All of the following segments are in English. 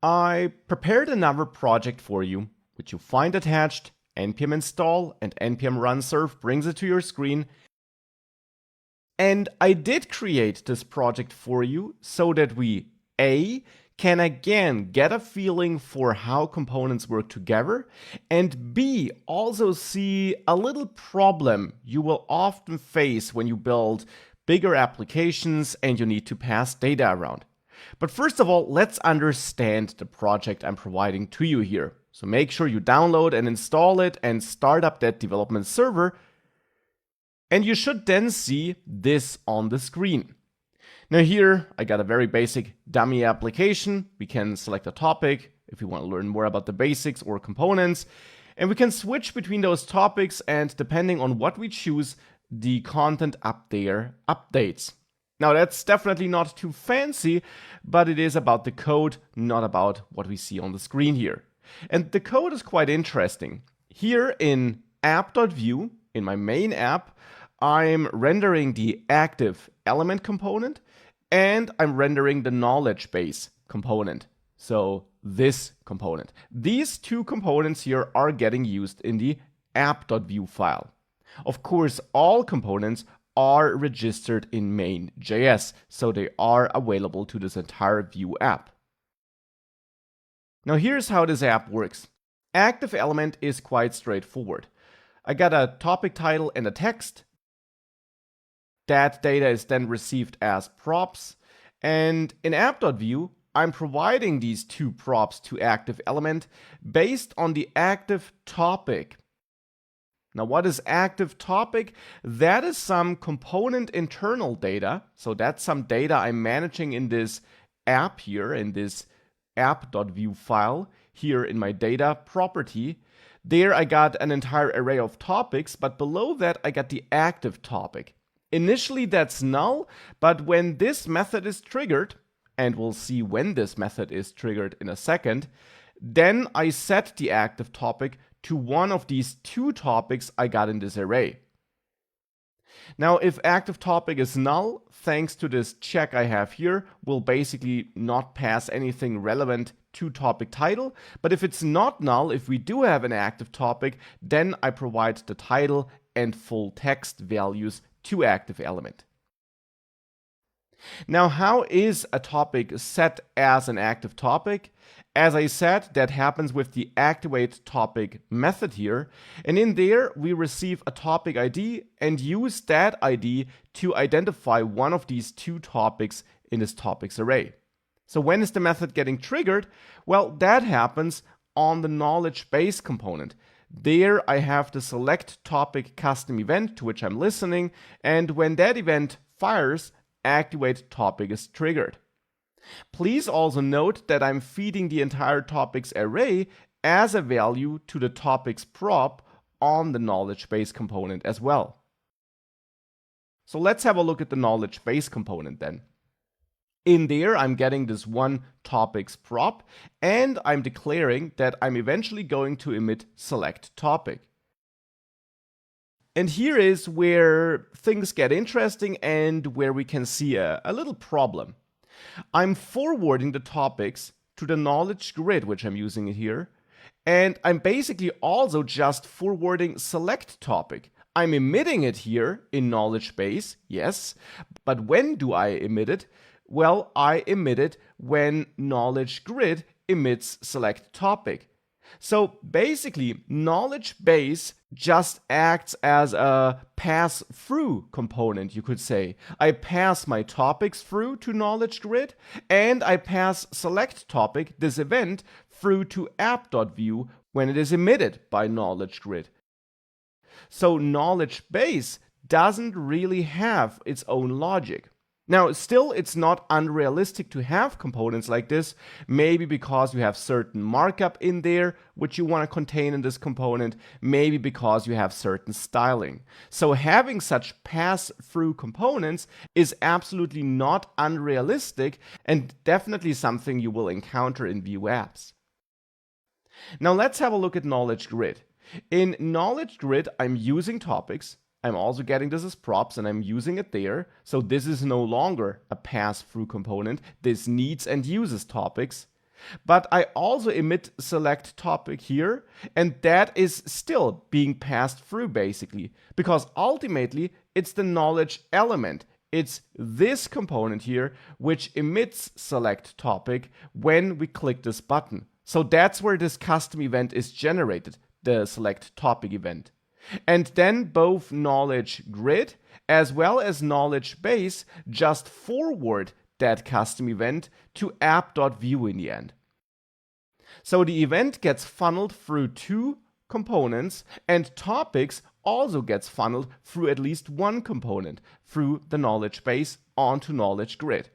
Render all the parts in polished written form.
I prepared another project for you, which you find attached. Npm install and npm run serve brings it to your screen. And I did create this project for you so that we A, can again get a feeling for how components work together, and B, also see a little problem you will often face when you build bigger applications and you need to pass data around. But first of all, let's understand the project I'm providing to you here. So make sure you download and install it and start up that development server. And you should then see this on the screen. Now here, I got a very basic dummy application. We can select a topic if we want to learn more about the basics or components. And we can switch between those topics, and depending on what we choose, the content up there updates. Now that's definitely not too fancy, but it is about the code, not about what we see on the screen here. And the code is quite interesting. Here in app.view, in my main app, I'm rendering the active element component and I'm rendering the knowledge base component. So this component. These two components here are getting used in the app.view file. Of course, all components are registered in main.js, so they are available to this entire Vue app. Now here's how this app works. Active element is quite straightforward. I got a topic title and a text. That data is then received as props. And in app.view, I'm providing these two props to active element based on the active topic. Now, what is active topic? That is some component internal data. So that's some data I'm managing in this app here, in this app.view file here in my data property. There I got an entire array of topics, but below that I got the active topic. Initially that's null, but when this method is triggered, and we'll see when this method is triggered in a second, then I set the active topic to one of these two topics I got in this array. Now, if active topic is null, thanks to this check I have here, we'll basically not pass anything relevant to topic title. But if it's not null, if we do have an active topic, then I provide the title and full text values to active element. Now, how is a topic set as an active topic? As I said, that happens with the activate topic method here. And in there, we receive a topic ID and use that ID to identify one of these two topics in this topics array. So when is the method getting triggered? Well, that happens on the knowledge base component. There I have the select topic custom event to which I'm listening, and when that event fires, activate topic is triggered. Please also note that I'm feeding the entire topics array as a value to the topics prop on the knowledge base component as well. So let's have a look at the knowledge base component then. In there, I'm getting this one topics prop, and I'm declaring that I'm eventually going to emit select topic. And here is where things get interesting and where we can see a little problem. I'm forwarding the topics to the knowledge grid, which I'm using here, and I'm basically also just forwarding select topic. I'm emitting it here in knowledge base, yes, but when do I emit it? Well, I emit it when knowledge grid emits select topic. So basically, knowledge base just acts as a pass-through component, you could say. I pass my topics through to knowledge grid, and I pass select topic, this event, through to app.view when it is emitted by knowledge grid. So knowledge base doesn't really have its own logic. Now, still, it's not unrealistic to have components like this, maybe because you have certain markup in there which you want to contain in this component, maybe because you have certain styling. So having such pass-through components is absolutely not unrealistic and definitely something you will encounter in Vue apps. Now let's have a look at knowledge grid. In knowledge grid, I'm using topics. I'm also getting this as props and I'm using it there. So this is no longer a pass-through component. This needs and uses topics. But I also emit select topic here, and that is still being passed through basically, because ultimately it's the knowledge element. It's this component here which emits select topic when we click this button. So that's where this custom event is generated, the select topic event. And then both knowledge grid as well as knowledge base just forward that custom event to app.view in the end. So the event gets funneled through two components, and topics also gets funneled through at least one component, through the knowledge base onto knowledge grid.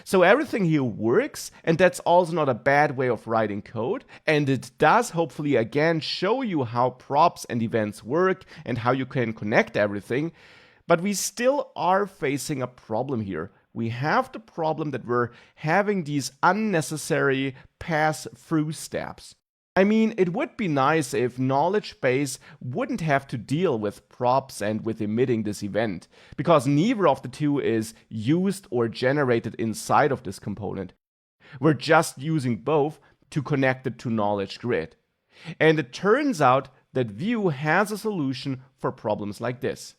So everything here works, and that's also not a bad way of writing code, and it does hopefully again show you how props and events work and how you can connect everything. But we still are facing a problem here. We have the problem that we're having these unnecessary pass-through steps. I mean, it would be nice if knowledge base wouldn't have to deal with props and with emitting this event, because neither of the two is used or generated inside of this component. We're just using both to connect it to knowledge grid. And it turns out that Vue has a solution for problems like this.